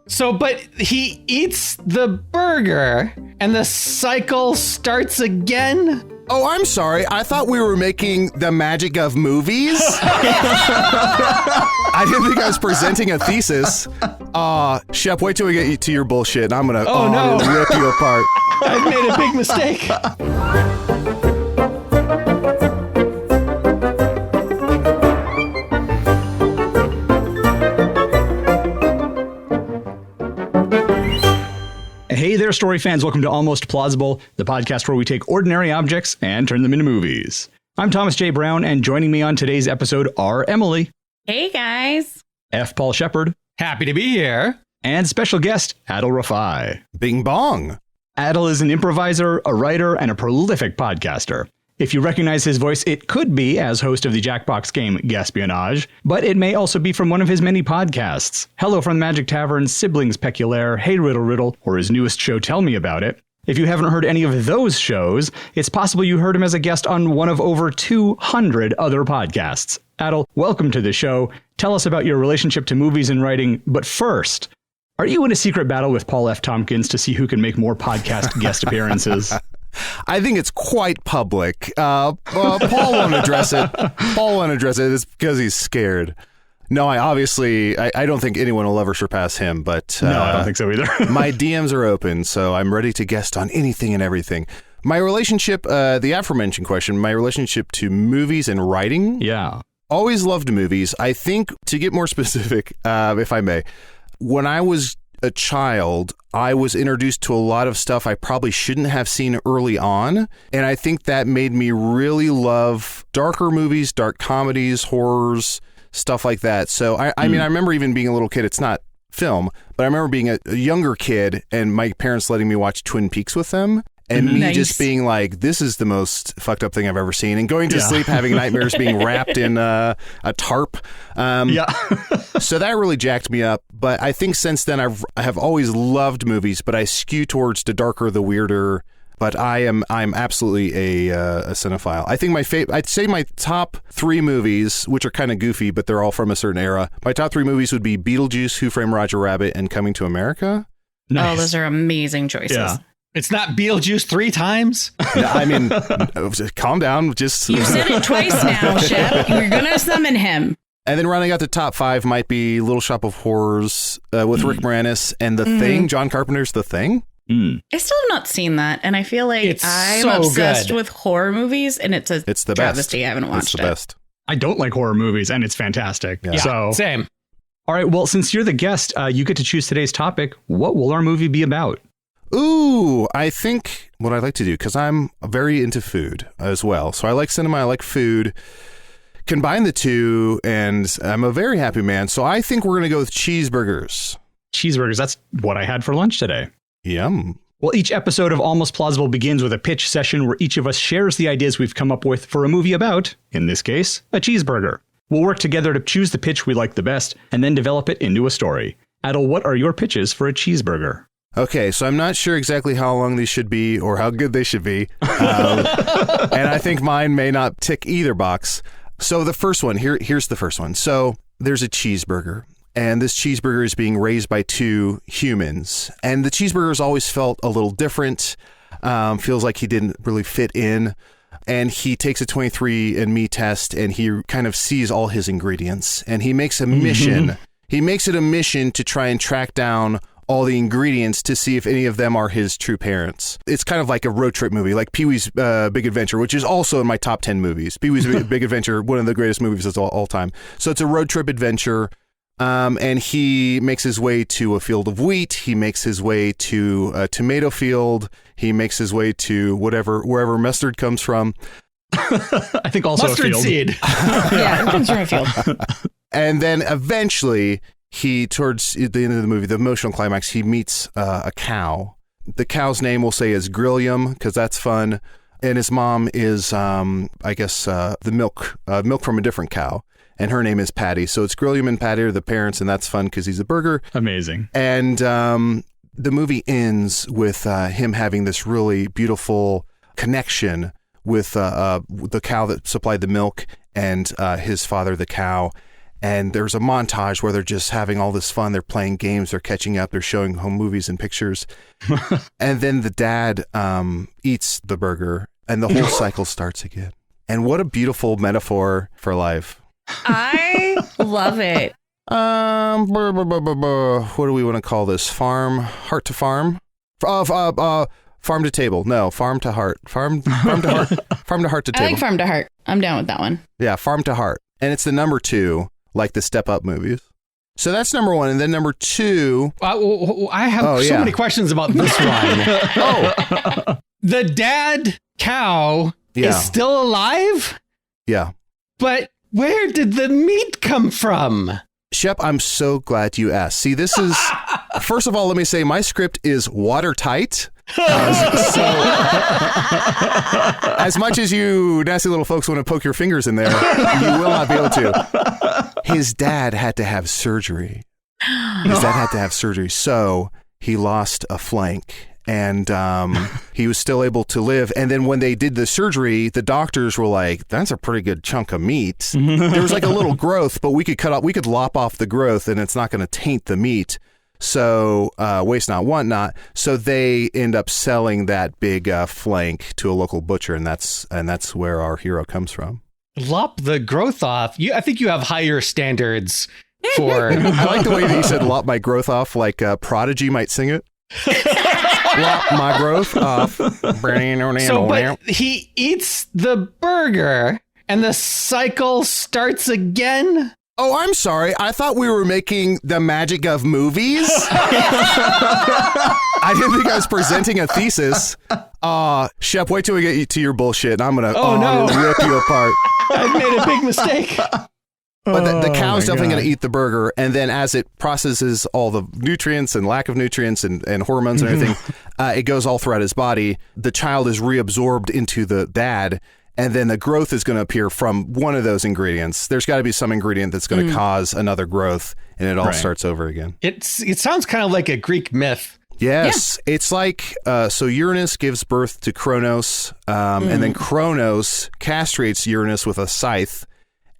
So, but he eats the burger and the cycle starts again? Oh, I'm sorry. I thought we were making the magic of movies. I didn't think I was presenting a thesis. Shep, wait till we get you to your bullshit. I'm going to rip you apart. I've made a big mistake. Hey there, story fans. Welcome to Almost Plausible, the podcast where we take ordinary objects and turn them into movies. I'm Thomas J. Brown, and joining me on today's episode are Emily. Hey, guys. F. Paul Shepard. Happy to be here. And special guest, Adal Rifai. Bing bong. Adal is an improviser, a writer, and a prolific podcaster. If you recognize his voice, it could be as host of the Jackbox game Gaspionage, but it may also be from one of his many podcasts. Hello from the Magic Tavern, Siblings Peculaire, Hey Riddle Riddle, or his newest show, Tell Me About It. If you haven't heard any of those shows, it's possible you heard him as a guest on one of over 200 other podcasts. Adal, welcome to the show. Tell us about your relationship to movies and writing, but first, are you in a secret battle with Paul F. Tompkins to see who can make more podcast guest appearances? I think it's quite public. Paul won't address it. Paul won't address it. It's because he's scared. No, I don't think anyone will ever surpass him. But no, I don't think so either. My DMs are open, so I'm ready to guest on anything and everything. My relationship, the aforementioned question, my relationship to movies and writing. Yeah. Always loved movies. I think, to get more specific, if I may, when I was a child, I was introduced to a lot of stuff I probably shouldn't have seen early on. And I think that made me really love darker movies, dark comedies, horrors, stuff like that. So, I mean, I remember even being a little kid. It's not film, but I remember being a younger kid and my parents letting me watch Twin Peaks with them. And me just being like, this is the most fucked up thing I've ever seen. And going to sleep having nightmares being wrapped in a tarp. So that really jacked me up. But I think since then I have always loved movies, but I skew towards the darker, the weirder. But I'm absolutely a cinephile. I think I'd say my top three movies, which are kind of goofy, but they're all from a certain era. My top three movies would be Beetlejuice, Who Framed Roger Rabbit, and Coming to America. Nice. Oh, those are amazing choices. Yeah. It's not Beetlejuice 3 times? No, I mean, calm down. Just You've said it twice now, Shep. You're going to summon him. And then rounding out the top 5 might be Little Shop of Horrors with Rick Moranis and The Thing, John Carpenter's The Thing. I still have not seen that, and I feel like I'm obsessed with horror movies, and it's the travesty. Best. I haven't watched it. It's the best. I don't like horror movies, and it's fantastic. Yeah, so same. All right, well, since you're the guest, you get to choose today's topic. What will our movie be about? Ooh, I think what I'd like to do, because I'm very into food as well. So I like cinema, I like food. Combine the two, and I'm a very happy man. So I think we're going to go with cheeseburgers. Cheeseburgers, that's what I had for lunch today. Yum. Well, each episode of Almost Plausible begins with a pitch session where each of us shares the ideas we've come up with for a movie about, in this case, a cheeseburger. We'll work together to choose the pitch we like the best and then develop it into a story. Adal, what are your pitches for a cheeseburger? Okay, so I'm not sure exactly how long these should be or how good they should be. And I think mine may not tick either box. So the first one, here's the first one. So there's a cheeseburger, and this cheeseburger is being raised by 2 humans. And the cheeseburger's always felt a little different, feels like he didn't really fit in. And he takes a 23andMe test, and he kind of sees all his ingredients. And he makes a mission. He makes it a mission to try and track down all the ingredients to see if any of them are his true parents. It's kind of like a road trip movie, like Pee-wee's Big Adventure, which is also in my top 10 movies. Pee-wee's Big Adventure, one of the greatest movies of all time. So it's a road trip adventure, and he makes his way to a field of wheat. He makes his way to a tomato field. He makes his way to wherever mustard comes from. I think also mustard a field. Seed. Yeah, it comes from a field. And then eventually, towards the end of the movie, the emotional climax, he meets a cow. The cow's name we'll say is Grillium, because that's fun. And his mom is, the milk from a different cow. And her name is Patty. So it's Grillium and Patty are the parents, and that's fun because he's a burger. Amazing. And the movie ends with him having this really beautiful connection with the cow that supplied the milk and his father, the cow. And there's a montage where they're just having all this fun. They're playing games. They're catching up. They're showing home movies and pictures. And then the dad eats the burger and the whole cycle starts again. And what a beautiful metaphor for life. I love it. What do we want to call this? Heart to farm? Farm to table. No, farm to heart. Farm to heart. Farm to heart to table. I like farm to heart. I'm down with that one. Yeah, farm to heart. And it's the number 2, like the Step Up movies. So that's number 1. And then number 2. I have so many questions about this one. The dad cow is still alive? Yeah. But where did the meat come from? Shep, I'm so glad you asked. See, this is, first of all, let me say my script is watertight. So, as much as you nasty little folks want to poke your fingers in there, you will not be able to. His dad had to have surgery. So he lost a flank. And he was still able to live. And then when they did the surgery, the doctors were like, that's a pretty good chunk of meat. There was like a little growth, but we could lop off the growth and it's not going to taint the meat. So waste not, want not. So they end up selling that big flank to a local butcher. And that's where our hero comes from. Lop the growth off. I think you have higher standards for. I like the way that you said lop my growth off, like Prodigy might sing it. Lop my growth off. But he eats the burger and the cycle starts again? Oh, I'm sorry. I thought we were making the magic of movies. I didn't think I was presenting a thesis. Shep, wait till we get to your bullshit and I'm going to rip you apart. I've made a big mistake. But the cow's definitely going to eat the burger. And then as it processes all the nutrients and lack of nutrients and hormones and everything, it goes all throughout his body. The child is reabsorbed into the dad. And then the growth is going to appear from one of those ingredients. There's got to be some ingredient that's going to cause another growth. And it all starts over again. It sounds kind of like a Greek myth. Yes. Yeah. It's like, so Uranus gives birth to Kronos. And then Kronos castrates Uranus with a scythe.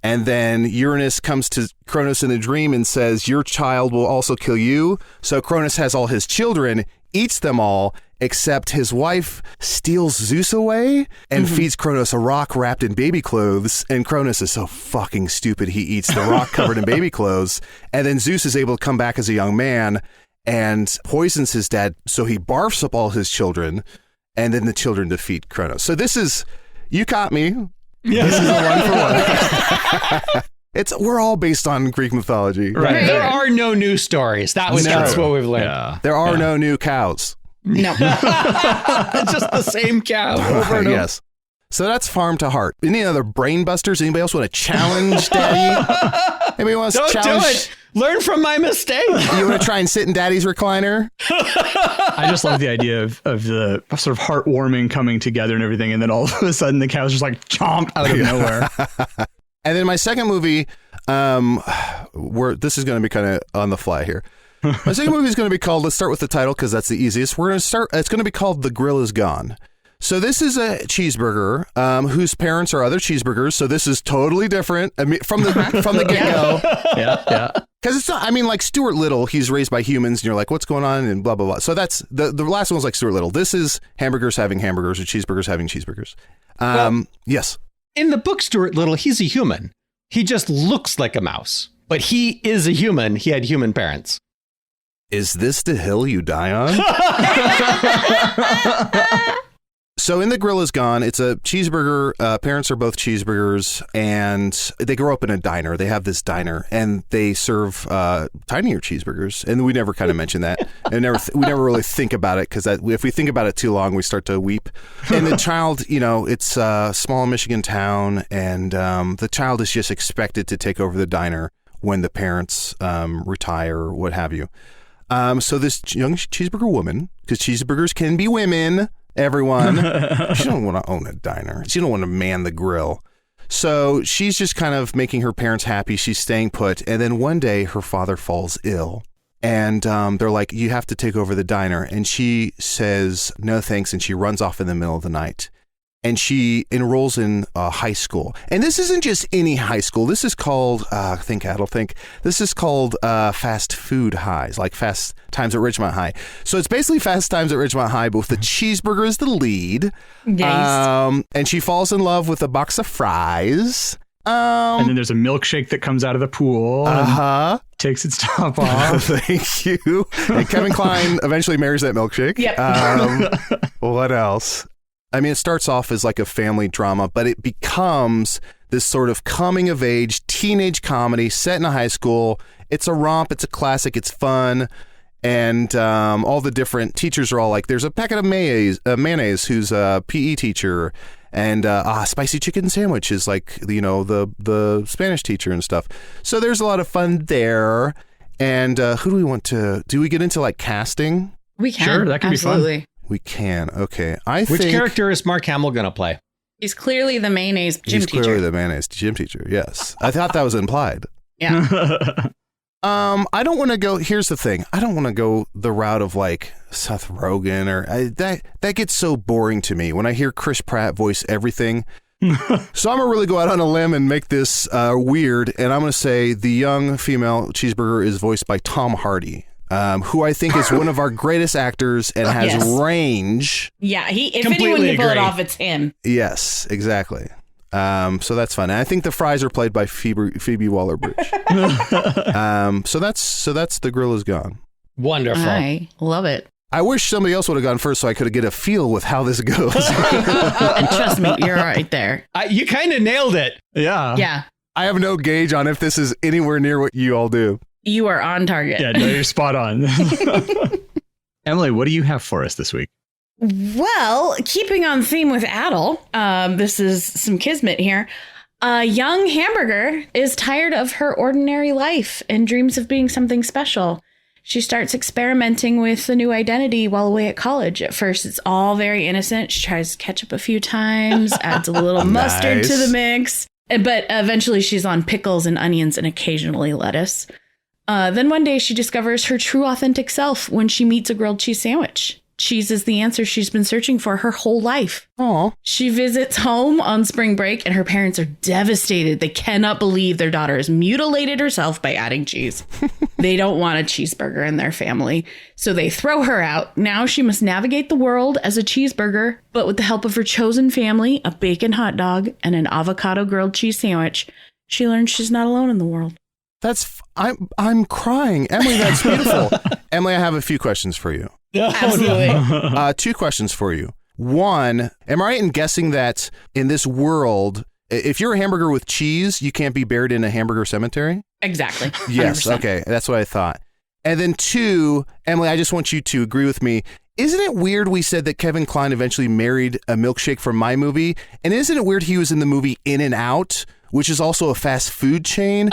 And then Uranus comes to Kronos in a dream and says, your child will also kill you. So Kronos has all his children, eats them all, except his wife steals Zeus away and feeds Kronos a rock wrapped in baby clothes. And Kronos is so fucking stupid. He eats the rock covered in baby clothes. And then Zeus is able to come back as a young man and poisons his dad. So he barfs up all his children. And then the children defeat Kronos. So this is, you caught me. Yeah. This is a 1 for 1. We're all based on Greek mythology. Right. There are no new stories. That's what we've learned. Yeah. There are no new cows. No. Just the same cow over and over. Yes. So that's farm to heart. Any other brain busters? Anybody else want to challenge Daddy? Anybody wants to challenge? Do it. Learn from my mistake. You want to try and sit in Daddy's recliner? I just love the idea of the sort of heartwarming coming together and everything. And then all of a sudden the cow's just like chomped out of nowhere. And then my second movie, this is going to be kind of on the fly here. My second movie is going to be called, let's start with the title because that's the easiest. It's going to be called The Grill Is Gone. So this is a cheeseburger whose parents are other cheeseburgers. So this is totally different from the get-go. Yeah. Because it's not, I mean, like Stuart Little, he's raised by humans and you're like, what's going on? And blah, blah, blah. So that's, the last one was like Stuart Little. This is hamburgers having hamburgers or cheeseburgers having cheeseburgers. Yes. In the book Stuart Little, he's a human. He just looks like a mouse. But he is a human. He had human parents. Is this the hill you die on? So in The Grill Is Gone, it's a cheeseburger. Parents are both cheeseburgers, and they grow up in a diner. They have this diner, and they serve tinier cheeseburgers. And we never kind of mention that. And we never really think about it, because if we think about it too long, we start to weep. And the child, it's a small Michigan town, and the child is just expected to take over the diner when the parents retire or what have you. So this young cheeseburger woman, because cheeseburgers can be women, everyone, she don't want to own a diner. She don't want to man the grill. So she's just kind of making her parents happy. She's staying put. And then one day her father falls ill. And they're like, you have to take over the diner. And she says, no thanks. And she runs off in the middle of the night. and she enrolls in high school. And this isn't just any high school. This is called, this is called Fast Food Highs, like Fast Times at Ridgemont High. So it's basically Fast Times at Ridgemont High, but with the cheeseburger as the lead. Nice. And she falls in love with a box of fries. And then there's a milkshake that comes out of the pool. Takes its top off. Thank you. And Kevin Kline eventually marries that milkshake. Yep. What else? I mean, it starts off as like a family drama, but it becomes this sort of coming of age teenage comedy set in a high school. It's a romp. It's a classic. It's fun. And all the different teachers are all like, there's a packet of mayonnaise who's a PE teacher. And spicy chicken sandwich is like, you know, the Spanish teacher and stuff. So there's a lot of fun there. And who do we want to, do we get into like casting? We can. Sure, that can Absolutely. be fun. We can. Okay. Which character is Mark Hamill going to play? He's clearly the mayonnaise gym teacher. He's clearly the mayonnaise gym teacher. Yes. I thought that was implied. Yeah. I don't want to go. Here's the thing. I don't want to go the route of like Seth Rogen or that gets so boring to me when I hear Chris Pratt voice everything. So I'm gonna really go out on a limb and make this weird. And I'm gonna say the young female cheeseburger is voiced by Tom Hardy, who I think is one of our greatest actors and has range. Yeah, if anyone can pull it off, it's him. Yes, exactly. So that's fun. And I think the fries are played by Phoebe Waller-Bridge. So that's The Grill Is Gone. Wonderful. I love it. I wish somebody else would have gone first so I could get a feel with how this goes. And trust me, you're right there. You kind of nailed it. Yeah. Yeah. I have no gauge on if this is anywhere near what you all do. You are on target. Yeah, no, you're spot on. Emily, what do you have for us this week? Well, keeping on theme with Adal, this is some kismet here. A young hamburger is tired of her ordinary life and dreams of being something special. She starts experimenting with a new identity while away at college. At first, it's all very innocent. She tries ketchup a few times, adds a little mustard to the mix. But eventually, she's on pickles and onions and occasionally lettuce. Then one day, she discovers her true authentic self when she meets a grilled cheese sandwich. Cheese is the answer she's been searching for her whole life. Aww. She visits home on spring break and her parents are devastated. They cannot believe their daughter has mutilated herself by adding cheese. They don't want a cheeseburger in their family, so they throw her out. Now she must navigate the world as a cheeseburger, but with the help of her chosen family, a bacon hot dog, and an avocado grilled cheese sandwich, she learns she's not alone in the world. I'm crying. Emily, that's beautiful. Emily, I have a few questions for you. Absolutely. 2 questions for you. One, am I right in guessing that in this world, if you're a hamburger with cheese, you can't be buried in a hamburger cemetery? Exactly. 100%. Yes. Okay. That's what I thought. And then 2, Emily, I just want you to agree with me. Isn't it weird we said that Kevin Kline eventually married a milkshake from my movie? And isn't it weird he was in the movie In and Out, which is also a fast food chain?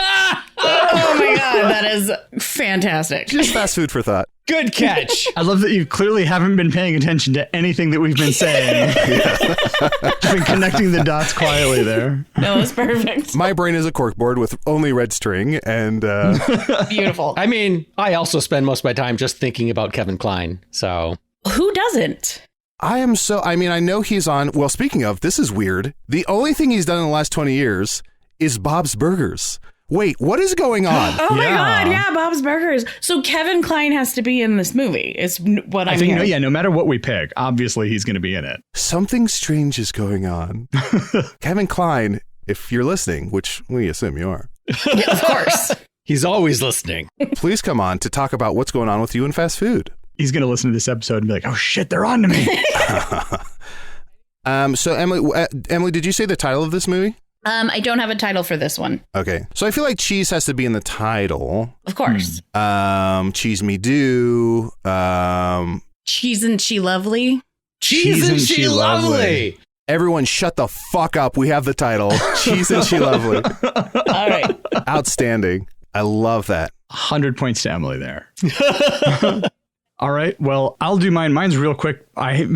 Oh my God, that is fantastic. Just fast food for thought. Good catch. I love that you clearly haven't been paying attention to anything that we've been saying. Just been connecting the dots quietly there. No, it's perfect. My brain is a corkboard with only red string and... Beautiful. I mean, I also spend most of my time just thinking about Kevin Kline, so... Who doesn't? I know he's on... Well, speaking of, this is weird. The only thing he's done in the last 20 years is Bob's Burgers. Wait, what is going on? Oh my God, yeah, Bob's Burgers. So Kevin Kline has to be in this movie, is what I'm hearing. No matter what we pick, obviously he's going to be in it. Something strange is going on. Kevin Kline, if you're listening, which we assume you are. Yeah, of course. He's always listening. Please come on to talk about what's going on with you in fast food. He's going to listen to this episode and be like, oh shit, they're on to me. So Emily, did you say the title of this movie? I don't have a title for this one. Okay. So I feel like cheese has to be in the title. Of course. Cheese me do. Cheese and she lovely. Cheese and she lovely. Everyone shut the fuck up. We have the title. Cheese and she lovely. All right. Outstanding. I love that. 100 points to Emily there. All right. Well, I'll do mine. Mine's real quick. I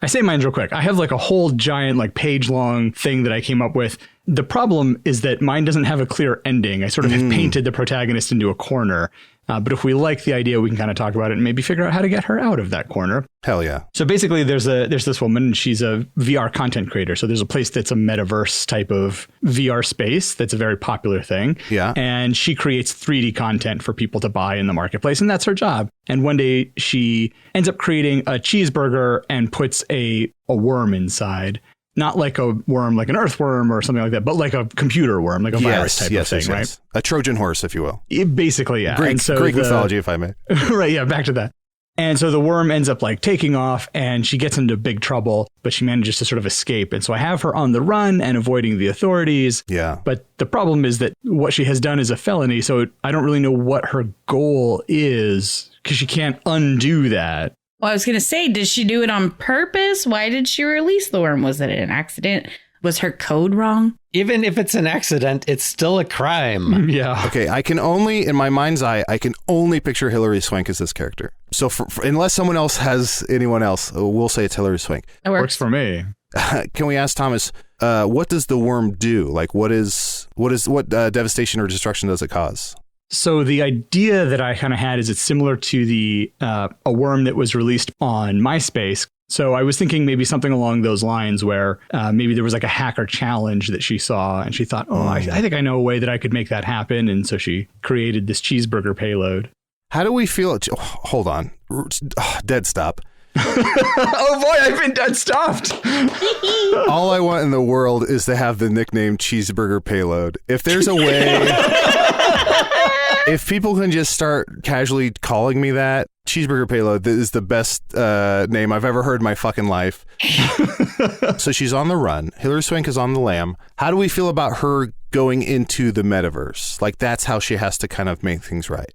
say mine's real quick. I have like a whole giant like page long thing that I came up with. The problem is that mine doesn't have a clear ending. I sort of have painted the protagonist into a corner. But if we like the idea, we can kind of talk about it and maybe figure out how to get her out of that corner. Hell yeah. So basically, there's this woman, and she's a VR content creator. So there's a place that's a metaverse type of VR space that's a very popular thing. Yeah. And she creates 3D content for people to buy in the marketplace, and that's her job. And one day she ends up creating a cheeseburger and puts a worm inside. Not like a worm, like an earthworm or something like that, but like a computer worm, like a virus type of thing, right? A Trojan horse, if you will. Basically, yeah. Greek mythology, if I may. Right, yeah, back to that. And so the worm ends up like taking off and she gets into big trouble, but she manages to sort of escape. And so I have her on the run and avoiding the authorities. Yeah. But the problem is that what she has done is a felony. So I don't really know what her goal is because she can't undo that. Well, I was going to say, did she do it on purpose? Why did she release the worm? Was it an accident? Was her code wrong? Even if it's an accident, it's still a crime. Yeah. Okay, I can only, in my mind's eye, I can only picture Hilary Swank as this character. So for unless someone else has anyone else, we'll say it's Hilary Swank. It Works for me. Can we ask Thomas, what does the worm do? Like, what devastation or destruction does it cause? So the idea that I kind of had is it's similar to the a worm that was released on MySpace. So I was thinking maybe something along those lines where maybe there was like a hacker challenge that she saw and she thought, I think I know a way that I could make that happen. And so she created this cheeseburger payload. How do we feel? Hold on. Dead stop. Oh boy, I've been dead stopped. All I want in the world is to have the nickname Cheeseburger Payload. If there's a way... If people can just start casually calling me that, Cheeseburger Payload is the best name I've ever heard in my fucking life. So she's on the run. Hilary Swank is on the lam. How do we feel about her going into the metaverse? Like, that's how she has to kind of make things right.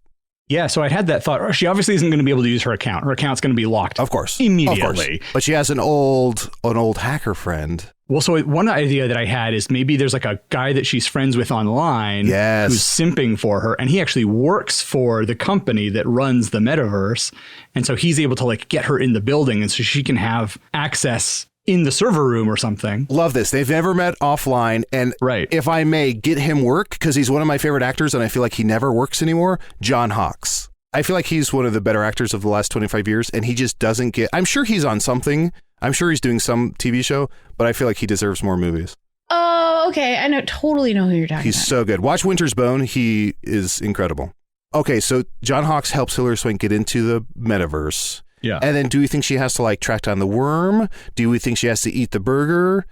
Yeah, so I had that thought. She obviously isn't going to be able to use her account. Her account's going to be locked. Of course. Immediately. Of course. But she has an old hacker friend. Well, so one idea that I had is maybe there's like a guy that she's friends with online who's simping for her, and he actually works for the company that runs the metaverse. And so he's able to like get her in the building, and so she can have access in the server room or something. Love this. They've never met offline. And if I may get him work, because he's one of my favorite actors and I feel like he never works anymore, John Hawkes. I feel like he's one of the better actors of the last 25 years, and he just doesn't get... I'm sure he's on something. I'm sure he's doing some TV show, but I feel like he deserves more movies. Oh, okay. I totally know who you're talking about. He's so good. Watch Winter's Bone. He is incredible. Okay, so John Hawkes helps Hilary Swank get into the metaverse. Yeah. And then do we think she has to like track down the worm? Do we think she has to eat the burger?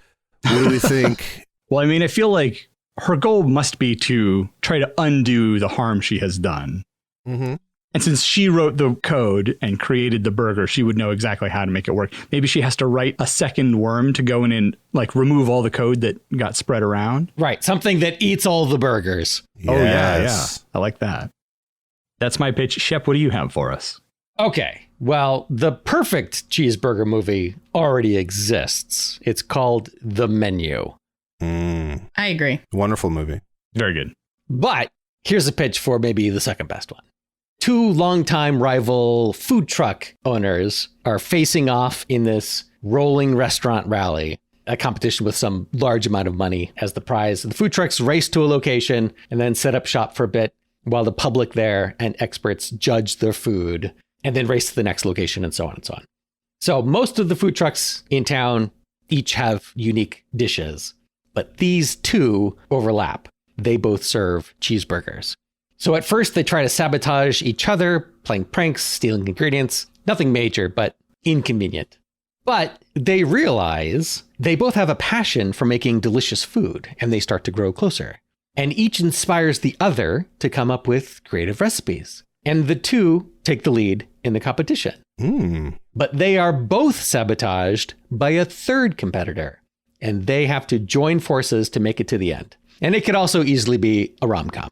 What do we think? Well, I mean, I feel like her goal must be to try to undo the harm she has done. Mm-hmm. And since she wrote the code and created the burger, she would know exactly how to make it work. Maybe she has to write a second worm to go in and like remove all the code that got spread around. Right. Something that eats all the burgers. Yes. Oh, yeah. I like that. That's my pitch. Shep, what do you have for us? Okay. Well, the perfect cheeseburger movie already exists. It's called The Menu. I agree. Wonderful movie. Very good. But here's a pitch for maybe the second best one. Two longtime rival food truck owners are facing off in this rolling restaurant rally, a competition with some large amount of money as the prize. The food trucks race to a location and then set up shop for a bit while the public there and experts judge their food and then race to the next location and so on and so on. So most of the food trucks in town each have unique dishes, but these two overlap. They both serve cheeseburgers. So at first they try to sabotage each other, playing pranks, stealing ingredients. Nothing major, but inconvenient. But they realize they both have a passion for making delicious food, and they start to grow closer. And each inspires the other to come up with creative recipes. And the two take the lead in the competition. But they are both sabotaged by a third competitor, and they have to join forces to make it to the end. And it could also easily be a rom-com.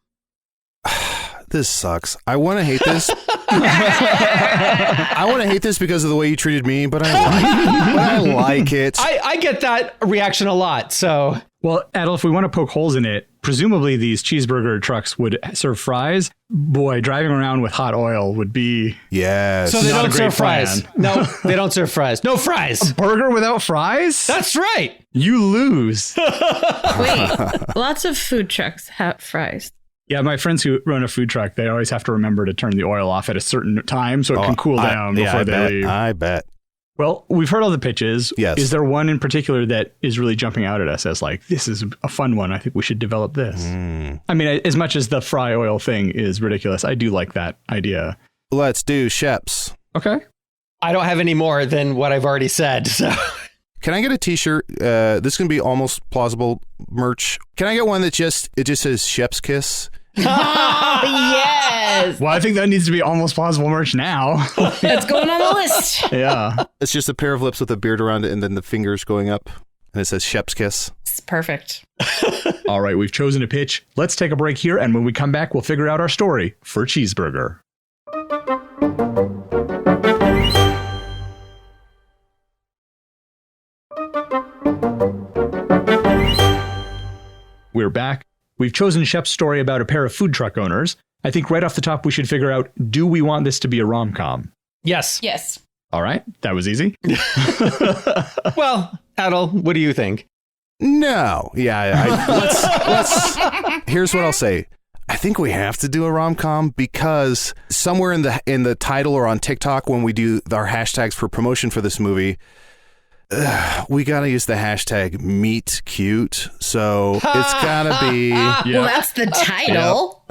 This sucks. I want to hate this. I want to hate this because of the way you treated me, but I like it. I get that reaction a lot, so... Well, Adal, if we want to poke holes in it, presumably these cheeseburger trucks would serve fries. Boy, driving around with hot oil would be... Yes. So they don't serve fries. No, they don't serve fries. No fries. A burger without fries? That's right. You lose. Wait, lots of food trucks have fries. Yeah, my friends who run a food truck, they always have to remember to turn the oil off at a certain time so it can cool down before they leave. I bet. Well, we've heard all the pitches. Yes. Is there one in particular that is really jumping out at us as like, this is a fun one. I think we should develop this. I mean, as much as the fry oil thing is ridiculous, I do like that idea. Let's do Sheps. Okay. I don't have any more than what I've already said. So Can I get a t-shirt? This is going to be Almost Plausible merch. Can I get one that just says Shep's Kiss? Oh, yes. Well, I think that needs to be Almost Plausible merch now. That's going on the list. Yeah. It's just a pair of lips with a beard around it and then the fingers going up. And it says Shep's Kiss. It's perfect. All right, we've chosen a pitch. Let's take a break here. And when we come back, we'll figure out our story for Cheeseburger. We're back. We've chosen Shep's story about a pair of food truck owners. I think right off the top, we should figure out, do we want this to be a rom-com? yes. Yes. All right, that was easy. Well, Adal, what do you think? No. Yeah. Let's. Here's what I'll say. I think we have to do a rom-com because somewhere in the title or on TikTok when we do our hashtags for promotion for this movie, we got to use the hashtag meet cute. So it's got to be. Well, that's the title.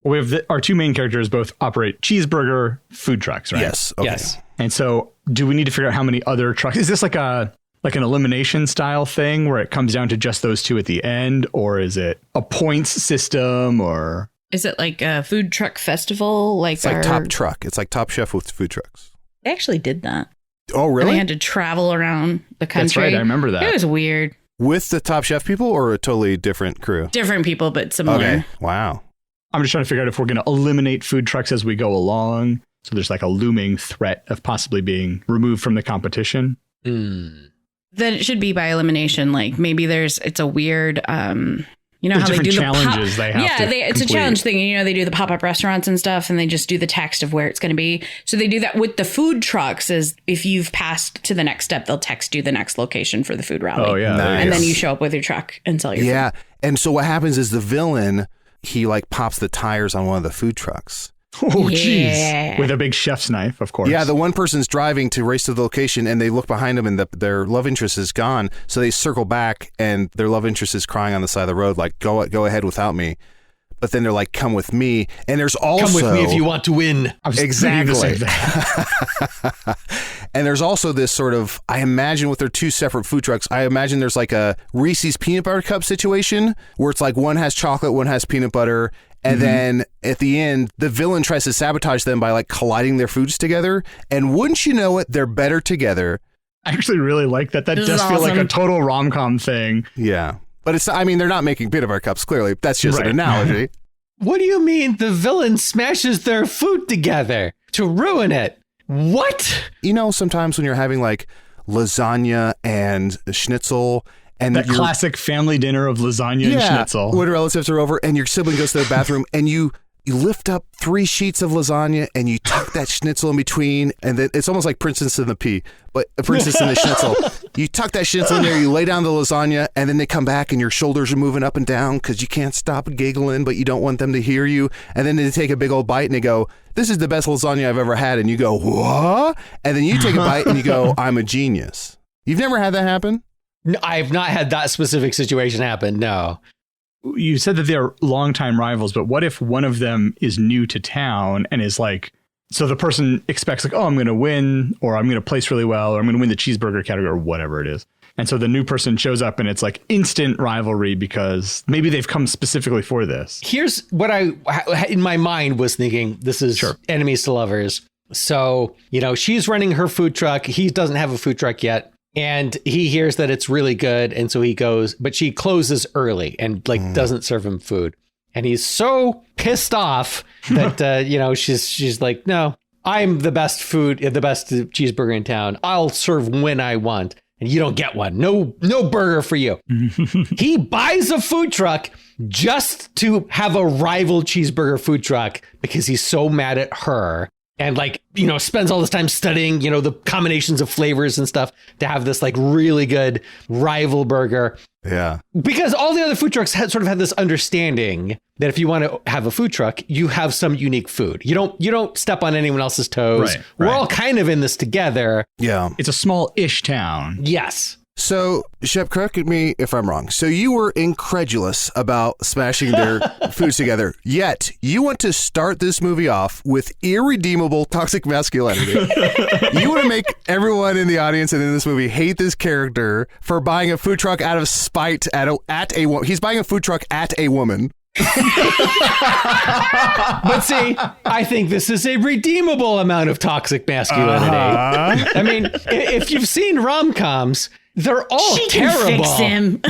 We have our two main characters both operate Cheeseburger food trucks, right? Yes. Okay. Yes. And so do we need to figure out how many other trucks? Is this like an elimination style thing where it comes down to just those two at the end? Or is it a points system or? Is it like a food truck festival? It's like Top Truck. It's like Top Chef with food trucks. They actually did that. Oh, And really? they had to travel around the country. That's right. I remember that. It was weird. With the Top Chef people or a totally different crew? Different people, but similar. Okay. Wow. I'm just trying to figure out if we're going to eliminate food trucks as we go along. So there's like a looming threat of possibly being removed from the competition. Mm. Then it should be by elimination. Like maybe it's a weird, you know There's how they do different the challenges they have to it's a complete. challenge thing. You know, they do the pop-up restaurants and stuff, and they just do the text of where it's going to be. So they do that with the food trucks. Is if you've passed to the next step, they'll text you the next location for the food rally. Oh, yeah. Nice. And then you show up with your truck and sell your Yeah. food. And so what happens is the villain, he like pops the tires on one of the food trucks. Oh, jeez. Yeah. With a big chef's knife, of course. Yeah, the one person's driving to race to the location and they look behind them and their love interest is gone. So they circle back and their love interest is crying on the side of the road like, go ahead without me. But then they're like, come with me. And there's also... Come with me if you want to win. I was thinking the same thing. And there's also this sort of, I imagine with their two separate food trucks, I imagine there's like a Reese's peanut butter cup situation where it's like one has chocolate, one has peanut butter. And then at the end, the villain tries to sabotage them by like colliding their foods together. And wouldn't you know it, they're better together. I actually really like that. That This does is feel like a awesome. total rom-com thing. Yeah. But it's, I mean, they're not making peanut butter cups, clearly. That's just an analogy. What do you mean the villain smashes their food together to ruin it? What? You know, sometimes when you're having like lasagna and schnitzel and That you're- classic family dinner of lasagna and schnitzel. when relatives are over and your sibling goes to the bathroom and you lift up 3 sheets of lasagna and you tuck that schnitzel in between, and then it's almost like Princess and the Pea, but Princess and the Schnitzel. You tuck that schnitzel in there, you lay down the lasagna, and then they come back and your shoulders are moving up and down because you can't stop giggling, but you don't want them to hear you. And then they take a big old bite and they go, "This is the best lasagna I've ever had." And you go, "What?" And then you take a bite and you go, "I'm a genius." You've never had that happen? No, I've not had that specific situation happen. No. You said that they're longtime rivals, but what if one of them is new to town and is like, so the person expects like, oh, I'm going to win, or I'm going to place really well, or I'm going to win the cheeseburger category, or whatever it is. And so the new person shows up and it's like instant rivalry because maybe they've come specifically for this. Here's what I, in my mind, was thinking. This is enemies to lovers. So, you know, she's running her food truck. He doesn't have a food truck yet. And he hears that it's really good. And so he goes, but she closes early and like doesn't serve him food. And he's so pissed off that, you know, she's like, no, I'm the best food, the best cheeseburger in town. I'll serve when I want. And you don't get one. No burger for you. He buys a food truck just to have a rival cheeseburger food truck because he's so mad at her. and like, you know, spends all this time studying, you know, the combinations of flavors and stuff to have this like really good rival burger. Yeah. Because all the other food trucks sort of had this understanding that if you want to have a food truck, you have some unique food. You don't step on anyone else's toes. Right, We're right. all kind of in this together. Yeah. It's a small-ish town. Yes. So, Shep, correct me if I'm wrong. So you were incredulous about smashing their foods together, yet you want to start this movie off with irredeemable toxic masculinity. You want to make everyone in the audience and in this movie hate this character for buying a food truck out of spite at a woman. He's buying a food truck at a woman. But see, I think this is a redeemable amount of toxic masculinity. I mean, if you've seen rom-coms, they're all She can terrible. fix him.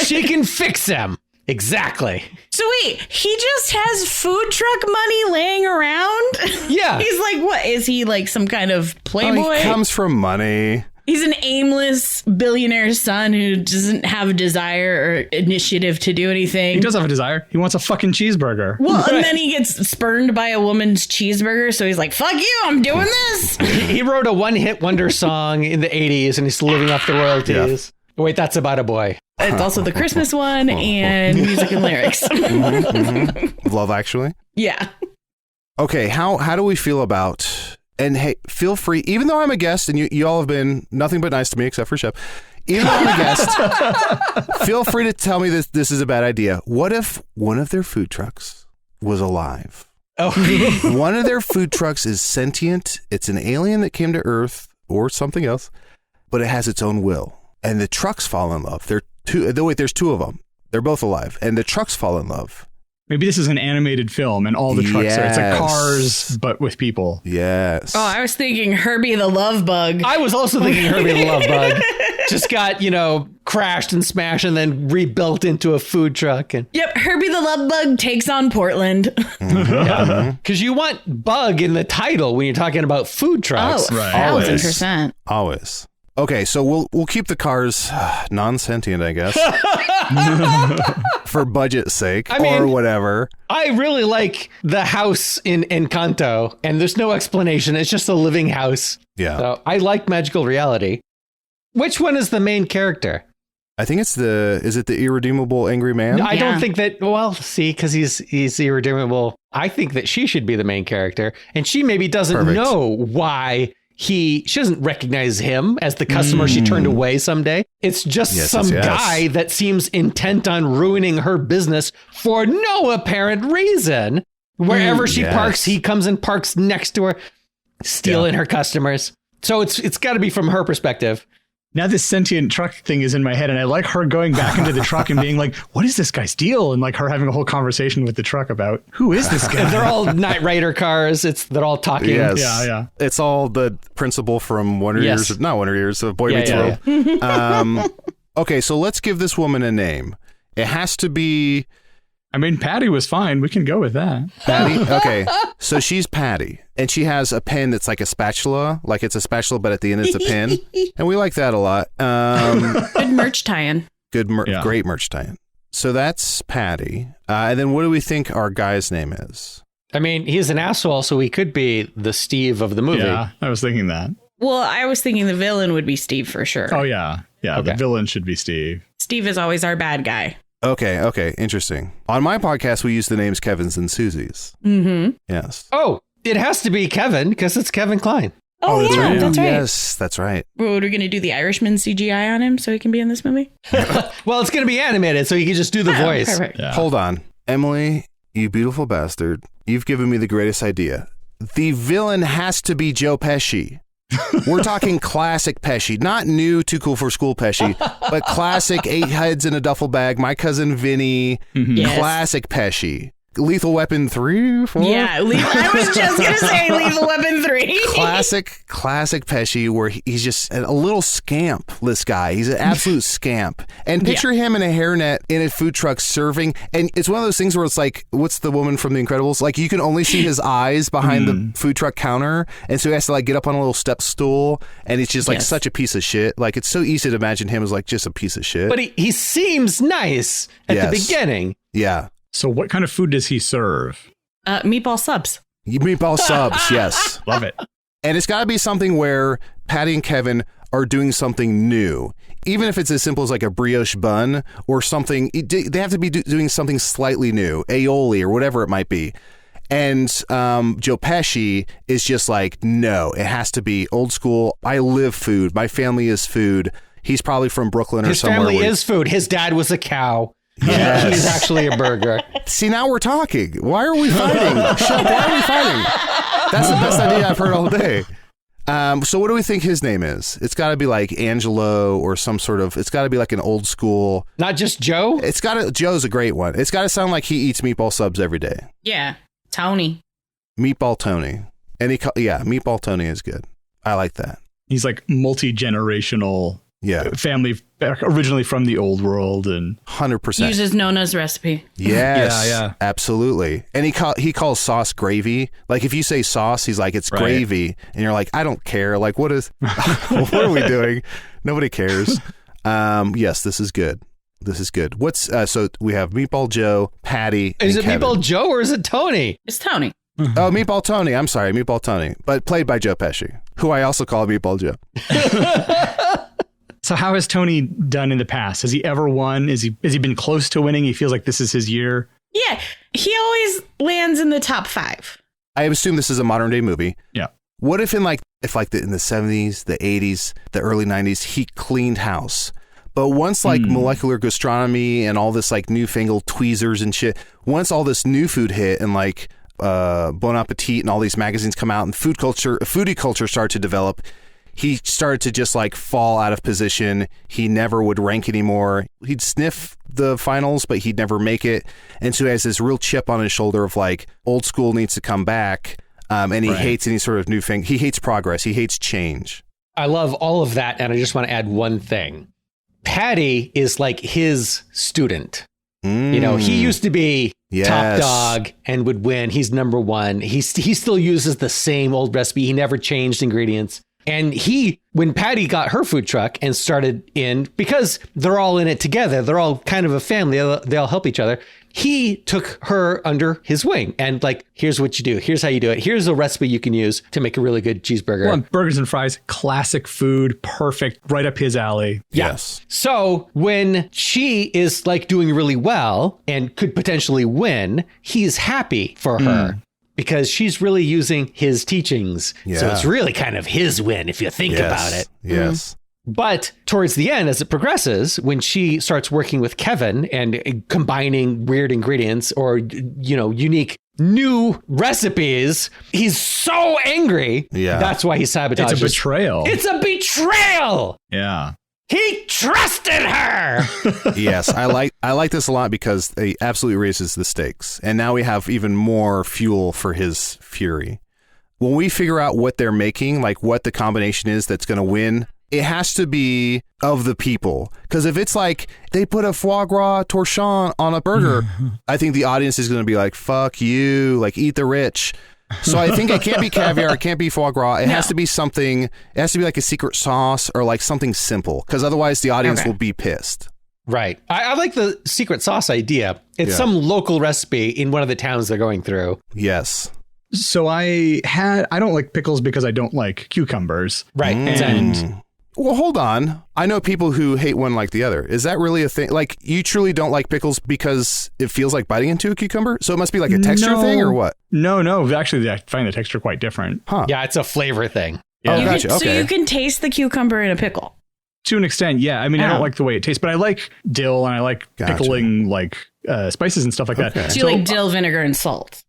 She can fix him. Exactly. So wait, he just has food truck money laying around? Yeah. He's like, what? Is he like some kind of Oh, playboy? he comes from money. He's an aimless billionaire's son who doesn't have a desire or initiative to do anything. He does have a desire. He wants a fucking cheeseburger. Well, and then he gets spurned by a woman's cheeseburger, so he's like, fuck you, I'm doing this. He wrote a one-hit wonder song in the 80s and he's still living off the royalties. Wait, that's About a Boy. It's also the Christmas one and music and lyrics. Love Actually. Yeah. Okay, how do we feel about... And hey, feel free, even though I'm a guest, and you all have been nothing but nice to me, except for Shep. Even though I'm a guest, feel free to tell me this is a bad idea. What if one of their food trucks was alive? Oh, One of their food trucks is sentient. It's an alien that came to Earth or something else, but it has its own will. And the trucks fall in love. There's two of them. They're both alive, and the trucks fall in love. Maybe this is an animated film and all the trucks are. It's like Yes. Cars, but with people. Yes. Oh, I was thinking Herbie the Love Bug. I was also thinking Herbie the Love Bug. Just got, crashed and smashed and then rebuilt into a food truck. And Yep, Herbie the Love Bug takes on Portland. because you want bug in the title when you're talking about food trucks. Oh, Right. 1000%. Always. Okay, so we'll keep the cars non-sentient, I guess, for budget's sake or whatever. I really like the house in Encanto, and there's no explanation. It's just a living house. Yeah. So I like magical reality. Which one is the main character? I think is it the irredeemable angry man? I Yeah. don't think that, well, see, because he's irredeemable. I think that she should be the main character, and she maybe doesn't Perfect. know why she doesn't recognize him as the customer she turned away someday. It's just Yes, some yes. guy that seems intent on ruining her business for no apparent reason. Wherever she Yes. parks, he comes and parks next to her, stealing her customers. So it's got to be from her perspective. Now this sentient truck thing is in my head, and I like her going back into the truck and being like, what is this guy's deal? And like her having a whole conversation with the truck about who is this guy? They're all Knight Rider cars. They're all talking. Yes. Yeah. It's all the principal from Wonder Yes. Years, not Wonder Years, Boy Meets Yeah. World. Okay, so let's give this woman a name. It has to be I mean, Patty was fine. We can go with that. Patty. Okay, so she's Patty, and she has a pen that's like a spatula, like it's a spatula, but at the end it's a pen, and we like that a lot. Good merch tie-in. Great merch tie-in. So that's Patty, and then what do we think our guy's name is? I mean, he's an asshole, so he could be the Steve of the movie. Yeah, I was thinking that. Well, I was thinking the villain would be Steve for sure. Oh, yeah. Yeah, Okay. The villain should be Steve. Steve is always our bad guy. Okay, interesting. On my podcast, we use the names Kevin's and Susie's. Mm-hmm. Yes. Oh, it has to be Kevin because it's Kevin Klein. Oh, that's yeah, right. that's right. Yes, that's right. What, are we going to do the Irishman CGI on him so he can be in this movie? Well, it's going to be animated, so you can just do the voice. Perfect. Yeah. Hold on. Emily, you beautiful bastard. You've given me the greatest idea. The villain has to be Joe Pesci. We're talking classic Pesci, not new Too Cool for School Pesci, but classic 8 heads in a duffel bag, My Cousin Vinny, Yes. classic Pesci. Lethal Weapon 3, 4? Yeah, I was just going to say Lethal Weapon 3. Classic Pesci, where he's just a little scamp, this guy. He's an absolute scamp. And picture him in a hairnet in a food truck serving. And it's one of those things where it's like, what's the woman from The Incredibles? Like, you can only see his eyes behind the food truck counter. And so he has to, like, get up on a little step stool. And it's just, like, Yes. such a piece of shit. Like, it's so easy to imagine him as, like, just a piece of shit. But he seems nice at the Yes. beginning. Yeah. So what kind of food does he serve? Meatball subs. Meatball subs, yes. Love it. And it's got to be something where Patty and Kevin are doing something new. Even if it's as simple as like a brioche bun or something, they have to be doing something slightly new, aioli or whatever it might be. And Joe Pesci is just like, no, it has to be old school. I live food. My family is food. He's probably from Brooklyn or somewhere. His family is food. His dad was a cow. Yes. He's actually a burger. See, now we're talking. Why are we fighting? Shep, why are we fighting? That's the best idea I've heard all day. So what do we think his name is? It's got to be like Angelo or some sort of, it's got to be like an old school. Not just Joe? Joe's a great one. It's got to sound like he eats meatball subs every day. Yeah. Tony. Meatball Tony. And Meatball Tony is good. I like that. He's like multi-generational family, originally from the old world, and 100% uses Nona's recipe. Yes, yeah, absolutely. And he calls sauce gravy. Like if you say sauce, he's like it's gravy, and you're like, I don't care. Like what are we doing? Nobody cares. Yes, this is good. This is good. So we have Meatball Joe, Patty, and Is it Kevin. Meatball Joe or is it Tony? It's Tony. Oh, Meatball Tony. I'm sorry, Meatball Tony, but played by Joe Pesci, who I also call Meatball Joe. So how has Tony done in the past? Has he ever won? Has he been close to winning? He feels like this is his year. Yeah, he always lands in the top 5. I assume this is a modern day movie. Yeah. What if in the 70s, the 80s, the early 90s, he cleaned house? But once molecular gastronomy and all this like newfangled tweezers and shit, once all this new food hit and like Bon Appetit and all these magazines come out and foodie culture started to develop, he started to just like fall out of position. He never would rank anymore. He'd sniff the finals, but he'd never make it. And so he has this real chip on his shoulder of like old school needs to come back. And he hates any sort of new thing. He hates progress. He hates change. I love all of that. And I just want to add one thing. Patty is like his student. You know, he used to be top dog and would win. He's number one. He still uses the same old recipe. He never changed ingredients. And when Patty got her food truck and started because they're all in it together, they're all kind of a family, they all help each other. He took her under his wing and like, here's what you do. Here's how you do it. Here's a recipe you can use to make a really good cheeseburger. Well, burgers and fries, classic food, perfect, right up his alley. Yes. So when she is like doing really well and could potentially win, he's happy for her. Because she's really using his teachings. Yeah. So it's really kind of his win if you think about it. Yes. But towards the end, as it progresses, when she starts working with Kevin and combining weird ingredients or, unique new recipes, he's so angry. Yeah. That's why he sabotages. It's a betrayal. It's a betrayal. Yeah. He trusted her. Yes, I like this a lot because it absolutely raises the stakes. And now we have even more fuel for his fury. When we figure out what they're making, like what the combination is that's going to win, it has to be of the people. Because if it's like they put a foie gras torchon on a burger, I think the audience is going to be like, fuck you, like eat the rich. So I think it can't be caviar, it can't be foie gras. It has to be something, it has to be like a secret sauce or like something simple, because otherwise the audience will be pissed. Right. I like the secret sauce idea. It's some local recipe in one of the towns they're going through. Yes. So I don't like pickles because I don't like cucumbers. Right. And well, hold on. I know people who hate one like the other. Is that really a thing? Like, you truly don't like pickles because it feels like biting into a cucumber? So it must be like a texture thing or what? No. Actually, I find the texture quite different. Huh. Yeah, it's a flavor thing. Yeah. Oh, gotcha. Okay. So you can taste the cucumber in a pickle. To an extent, yeah. I mean, I don't like the way it tastes, but I like dill and I like pickling like spices and stuff like that. So you like dill, vinegar, and salt.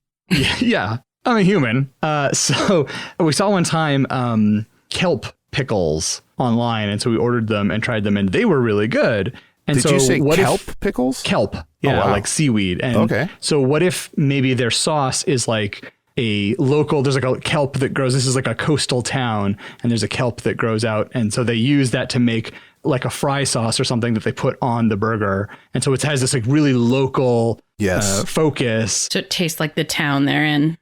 Yeah. I'm a human. So we saw one time kelp pickles online, and so we ordered them and tried them, and they were really good. And Did you say kelp pickles? Kelp, yeah, like seaweed. And so what if maybe their sauce is like a local, there's like a kelp that grows, this is like a coastal town, and there's a kelp that grows out, and so they use that to make like a fry sauce or something that they put on the burger, and so it has this like really local focus. So it tastes like the town they're in.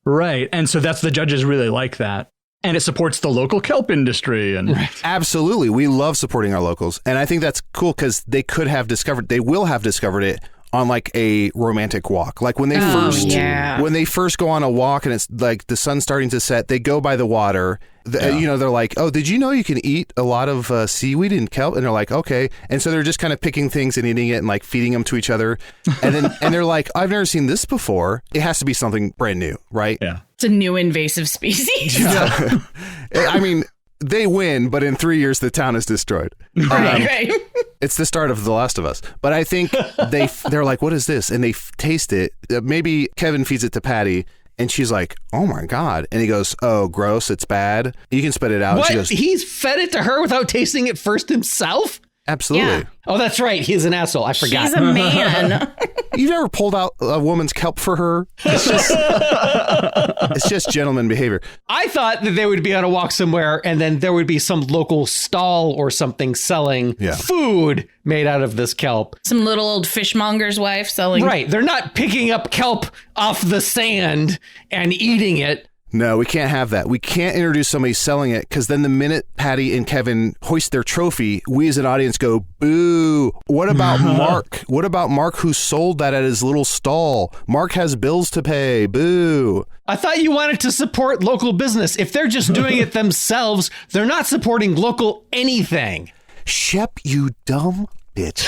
Right, and so the judges really like that. And it supports the local kelp industry. And Absolutely. We love supporting our locals. And I think that's cool because they will have discovered it on like a romantic walk. Like when they when they first go on a walk and it's like the sun's starting to set, they go by the water. You know, they're like, oh, did you know you can eat a lot of seaweed and kelp? And they're like, okay. And so they're just kind of picking things and eating it and like feeding them to each other. And then and they're like, I've never seen this before. It has to be something brand new, right? Yeah. It's a new invasive species. Yeah. I mean, they win, but in 3 years, the town is destroyed. Right. It's the start of The Last of Us. But I think they're like, what is this? And they taste it. Maybe Kevin feeds it to Patty. And she's like, oh, my God. And he goes, oh, gross. It's bad. You can spit it out. What? She goes, He's fed it to her without tasting it first himself? absolutely. Yeah. Oh, that's right. He's an asshole. I forgot. She's a man. You've never pulled out a woman's kelp for her? It's just gentleman behavior. I thought that they would be on a walk somewhere and then there would be some local stall or something selling food made out of this kelp. Some little old fishmonger's wife selling. Right. They're not picking up kelp off the sand and eating it. No, we can't have that. We can't introduce somebody selling it because then the minute Patty and Kevin hoist their trophy, we as an audience go, boo. What about Mark? What about Mark who sold that at his little stall? Mark has bills to pay. Boo. I thought you wanted to support local business. If they're just doing it themselves, they're not supporting local anything. Shep, you dumb bitch.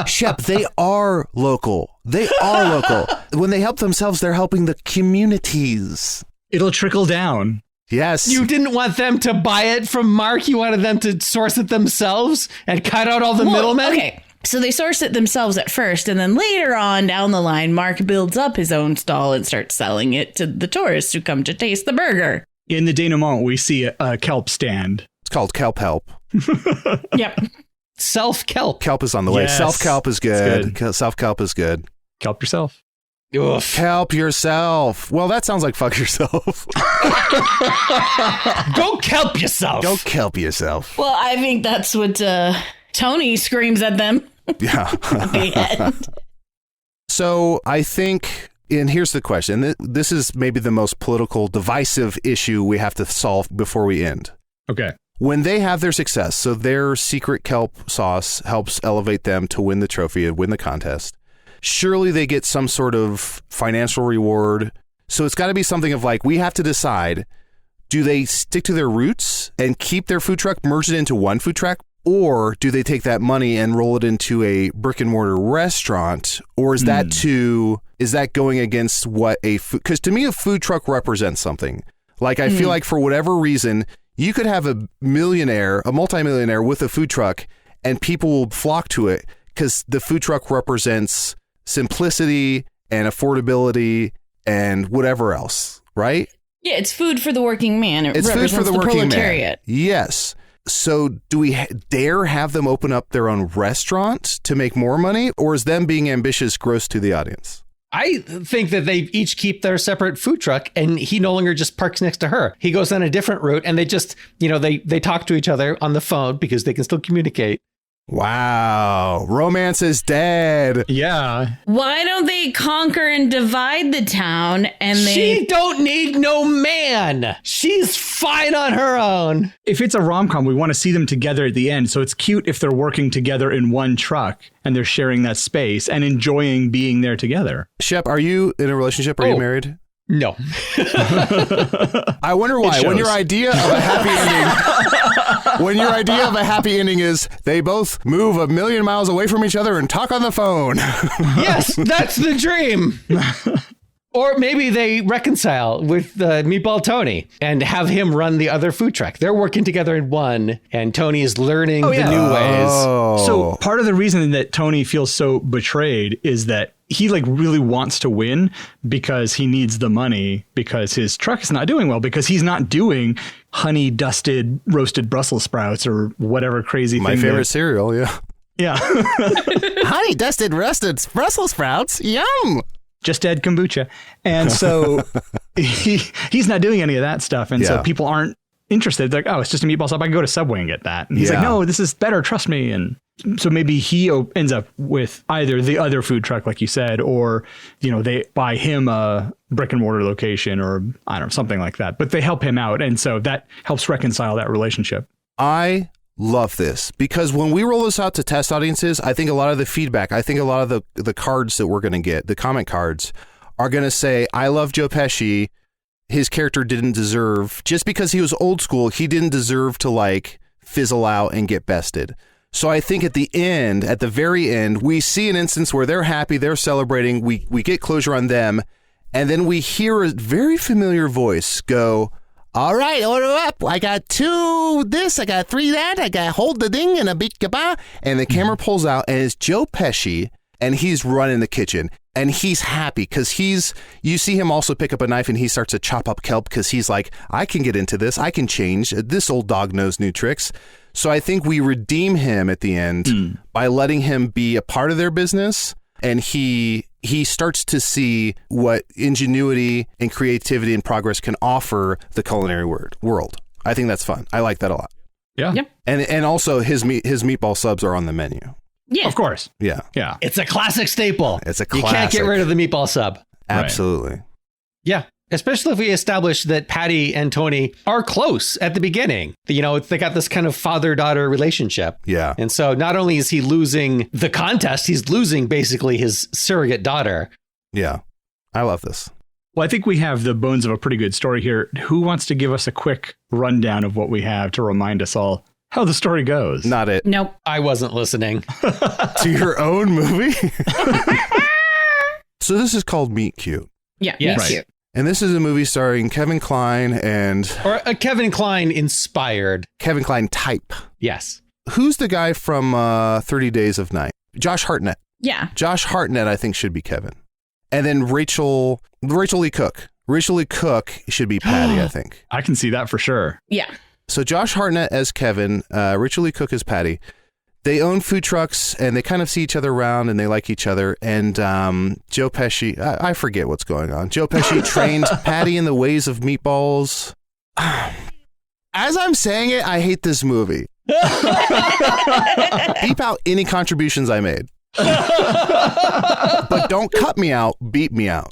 Shep, they are local. They are local. When they help themselves, they're helping the communities. It'll trickle down. Yes. You didn't want them to buy it from Mark. You wanted them to source it themselves and cut out all the middlemen. Okay. So they source it themselves at first, and then later on down the line, Mark builds up his own stall and starts selling it to the tourists who come to taste the burger. In the denouement, we see a kelp stand. It's called Kelp Help. Yep. Self-kelp. Kelp is on the way. Yes. Self-kelp is good. Self-kelp is good. Kelp yourself. Oof. Help yourself. Well, that sounds like fuck yourself. Go kelp yourself. Go kelp yourself. Well, I think that's what Tony screams at them Yeah. at the end. So I think, and here's the question. This is maybe the most political, divisive issue we have to solve before we end. Okay. When they have their success, so their secret kelp sauce helps elevate them to win the trophy and win the contest. Surely they get some sort of financial reward. So it's got to be something of like, we have to decide, do they stick to their roots and keep their food truck, merge it into one food truck? Or do they take that money and roll it into a brick and mortar restaurant? Or is that going against what because to me, a food truck represents something. Like, I feel like for whatever reason, you could have a multimillionaire with a food truck and people will flock to it because the food truck represents simplicity and affordability and whatever else, right? Yeah, it's food for the working man. It's food for the working proletariat. man. Yes. So do we dare have them open up their own restaurant to make more money, or is them being ambitious gross to the audience? I think that they each keep their separate food truck and he no longer just parks next to her. He goes on a different route and they just, they talk to each other on the phone because they can still communicate. Wow. Romance is dead. Yeah. Why don't they conquer and divide the town and She don't need no man. She's fine on her own. If it's a rom-com, we want to see them together at the end. So it's cute if they're working together in one truck and they're sharing that space and enjoying being there together. Shep, are you in a relationship? Are you married? No. I wonder why. When your idea of a happy ending is they both move 1,000,000 miles away from each other and talk on the phone. Yes, that's the dream. Or maybe they reconcile with Meatball Tony and have him run the other food truck. They're working together in one, and Tony is learning the new ways. So part of the reason that Tony feels so betrayed is that he really wants to win because he needs the money because his truck is not doing well, because he's not doing honey dusted roasted Brussels sprouts or whatever crazy My thing. favorite cereal, yeah. Yeah. Honey dusted roasted Brussels sprouts. Yum. Just add kombucha. And so he's not doing any of that stuff. And so people aren't interested. They're like, oh, it's just a meatball shop. I can go to Subway and get that. And he's like, no, this is better. Trust me. And so maybe he ends up with either the other food truck, like you said, or, they buy him a brick and mortar location or I don't know, something like that. But they help him out. And so that helps reconcile that relationship. I love this, because when we roll this out to test audiences, I think a lot of the feedback, I think a lot of the cards that we're going to get, the comment cards, are going to say, I love Joe Pesci. His character didn't deserve, just because he was old school, he didn't deserve to like fizzle out and get bested. So I think at the very end, we see an instance where they're happy, they're celebrating, we get closure on them, and then we hear a very familiar voice go, all right, order up. I got 2 this, I got 3 that, I got hold the ding and a big kaba. And the camera pulls out and it's Joe Pesci, and he's running the kitchen. And he's happy because you see him also pick up a knife and he starts to chop up kelp because he's like, I can get into this. I can change. This old dog knows new tricks. So I think we redeem him at the end by letting him be a part of their business. And he starts to see what ingenuity and creativity and progress can offer the culinary world. I think that's fun. I like that a lot. Yeah. Yep. And also his meatball subs are on the menu. Yeah. Of course. Yeah. Yeah. It's a classic staple. It's a You classic. can't get rid of the meatball sub. Absolutely. Yeah. Especially if we establish that Patty and Tony are close at the beginning. You know, they got this kind of father-daughter relationship. Yeah. And so not only is he losing the contest, he's losing basically his surrogate daughter. Yeah. I love this. Well, I think we have the bones of a pretty good story here. Who wants to give us a quick rundown of what we have to remind us all how the story goes? Not it. Nope. I wasn't listening. To your own movie? So this is called Meet Cute. Yeah. Yes. Me Right. too. And this is a movie starring Kevin Kline and Or a Kevin Kline inspired. Kevin Kline type. Yes. Who's the guy from 30 Days of Night? Josh Hartnett. Yeah. Josh Hartnett, I think, should be Kevin. And then Rachel Lee Cook. Rachel Lee Cook should be Patty, I think. I can see that for sure. Yeah. So Josh Hartnett as Kevin, Rachel Lee Cook as Patty. They own food trucks and they kind of see each other around and they like each other. And Joe Pesci, I forget what's going on. Joe Pesci trained Patty in the ways of meatballs. As I'm saying it, I hate this movie. Beep out any contributions I made. But don't cut me out, beat me out.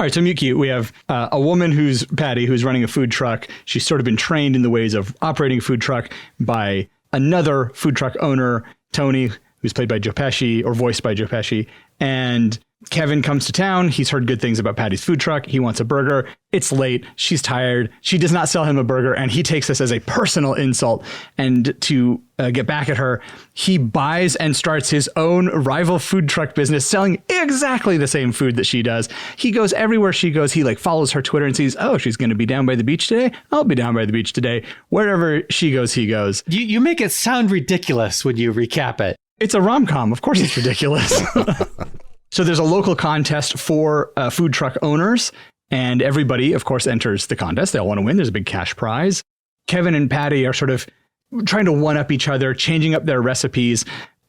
All right, so Meet Cute, we have a woman who's Patty, who's running a food truck. She's sort of been trained in the ways of operating a food truck by another food truck owner, Tony, who's played by Joe Pesci or voiced by Joe Pesci. And Kevin comes to town. He's heard good things about Patty's food truck. He wants a burger. It's late. She's tired. She does not sell him a burger, and he takes this as a personal insult. And to get back at her, he buys and starts his own rival food truck business, selling exactly the same food that she does. He goes everywhere she goes. He follows her Twitter and sees, oh, she's going to be down by the beach today. I'll be down by the beach today. Wherever she goes, he goes. You make it sound ridiculous when you recap it. It's a rom-com. Of course it's ridiculous. So there's a local contest for food truck owners, and everybody, of course, enters the contest. They all want to win. There's a big cash prize. Kevin and Patty are sort of trying to one-up each other, changing up their recipes.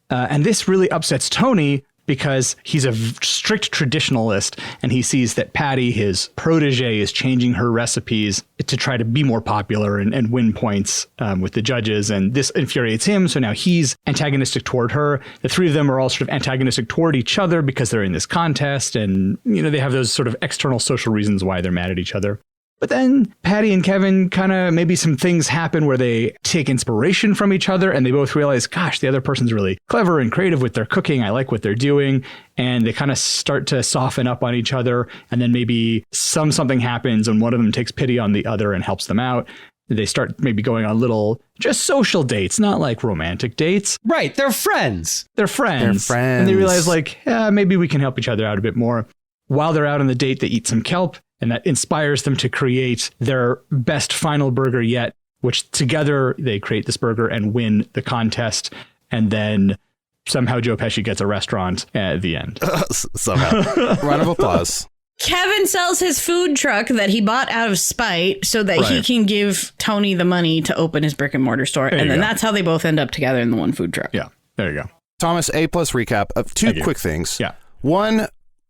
And this really upsets Tony because he's a strict traditionalist, and he sees that Patty, his protege, is changing her recipes to try to be more popular and win points with the judges. And this infuriates him. So now he's antagonistic toward her. The three of them are all sort of antagonistic toward each other because they're in this contest. And, they have those sort of external social reasons why they're mad at each other. But then Patty and Kevin kind of, maybe some things happen where they take inspiration from each other and they both realize, gosh, the other person's really clever and creative with their cooking. I like what they're doing. And they kind of start to soften up on each other. And then maybe something happens and one of them takes pity on the other and helps them out. They start maybe going on little just social dates, not like romantic dates. Right. They're friends. They're friends. And they realize maybe we can help each other out a bit more. While they're out on the date, they eat some kelp. And that inspires them to create their best final burger yet, which together they create this burger and win the contest. And then somehow Joe Pesci gets a restaurant at the end. Somehow. Round of applause. Kevin sells his food truck that he bought out of spite so that he can give Tony the money to open his brick and mortar store. And then that's how they both end up together in the one food truck. Yeah, there you go. Thomas, A+ recap of two quick things. Yeah. One,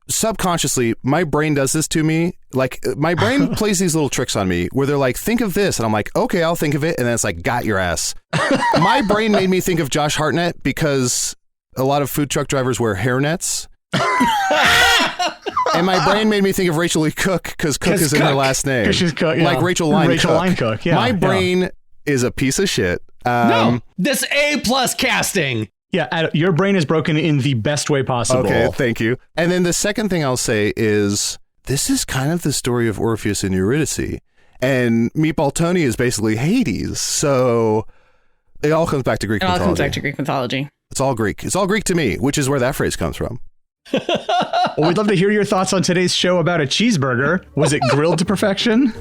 subconsciously, my brain does this to me. Like, my brain plays these little tricks on me where they're like, think of this. And I'm like, okay, I'll think of it. And then it's like, got your ass. My brain made me think of Josh Hartnett because a lot of food truck drivers wear hairnets. And my brain made me think of Rachel Lee Cook because Cook is in her last name. Because she's Cook, yeah. Like Rachel Line Cook. Yeah, my brain is a piece of shit. No, this A+ casting. Yeah, your brain is broken in the best way possible. Okay, thank you. And then the second thing I'll say is this is kind of the story of Orpheus and Eurydice. And Meatball Tony is basically Hades. So it all comes back to Greek mythology. It all comes back to Greek mythology. It's all Greek. It's all Greek to me, which is where that phrase comes from. Well, we'd love to hear your thoughts on today's show about a cheeseburger. Was it grilled to perfection?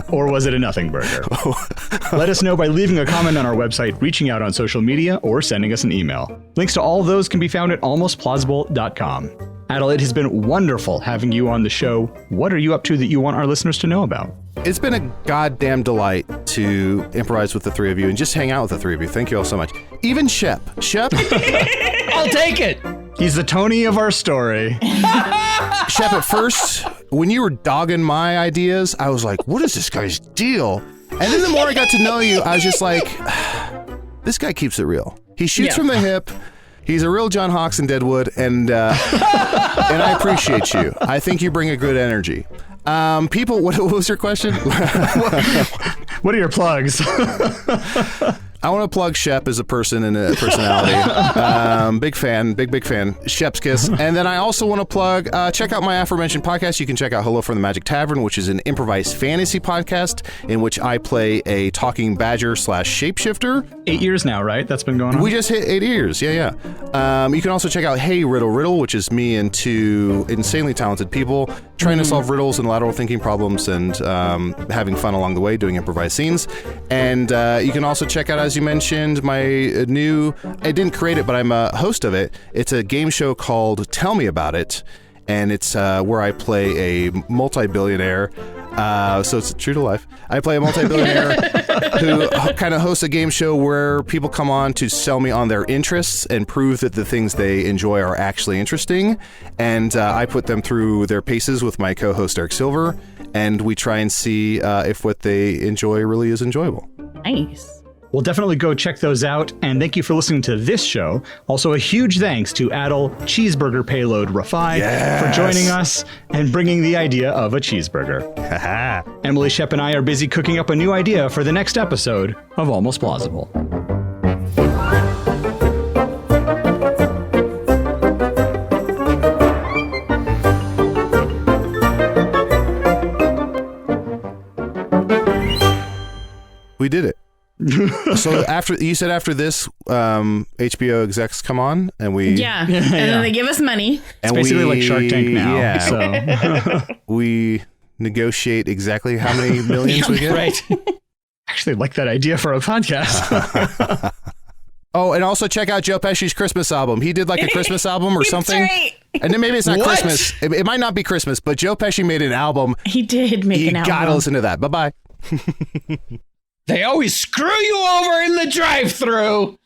Or was it a nothing burger? Let us know by leaving a comment on our website, reaching out on social media, or sending us an email. Links to all those can be found at almostplausible.com. Adal, it has been wonderful having you on the show. What are you up to that you want our listeners to know about? It's been a goddamn delight to improvise with the three of you and just hang out with the three of you. Thank you all so much. Even Shep. I'll take it. He's the Tony of our story. Shep, at first, when you were dogging my ideas, I was like, what is this guy's deal? And then the more I got to know you, I was just like, this guy keeps it real. He shoots from the hip. He's a real John Hawkes in Deadwood, and I appreciate you. I think you bring a good energy. People, what was your question? What are your plugs? I want to plug Shep as a person and a personality. Big fan. Shep's Kiss. And then I also want to plug, check out my aforementioned podcast. You can check out Hello from the Magic Tavern, which is an improvised fantasy podcast in which I play a talking badger / shapeshifter. 8 years now, right? That's been going on? We just hit 8 years. Yeah. You can also check out Hey Riddle, which is me and two insanely talented people trying to solve riddles and lateral thinking problems and having fun along the way, doing improvised scenes. And you can also check out, as you mentioned, my new, I didn't create it, but I'm a host of it. It's a game show called Tell Me About It. And it's where I play a multi-billionaire. So it's true to life. I play a multi-billionaire who kind of hosts a game show where people come on to sell me on their interests and prove that the things they enjoy are actually interesting. And I put them through their paces with my co-host Eric Silver. And we try and see if what they enjoy really is enjoyable. Nice. We'll definitely go check those out, and thank you for listening to this show. Also, a huge thanks to Adal Cheeseburger Payload Rifai for joining us and bringing the idea of a cheeseburger. Emily, Shep, and I are busy cooking up a new idea for the next episode of Almost Plausible. We did it. So after this, HBO execs come on and we and then they give us money. It's basically like Shark Tank now. Yeah. So we negotiate exactly how many millions we get. Right. Actually, like that idea for a podcast. Oh, and also check out Joe Pesci's Christmas album. He did like a Christmas album or something. Right. And then maybe it's not Christmas. It might not be Christmas, but Joe Pesci made an album. He did make an album. You gotta listen to that. Bye-bye. They always screw you over in the drive-thru.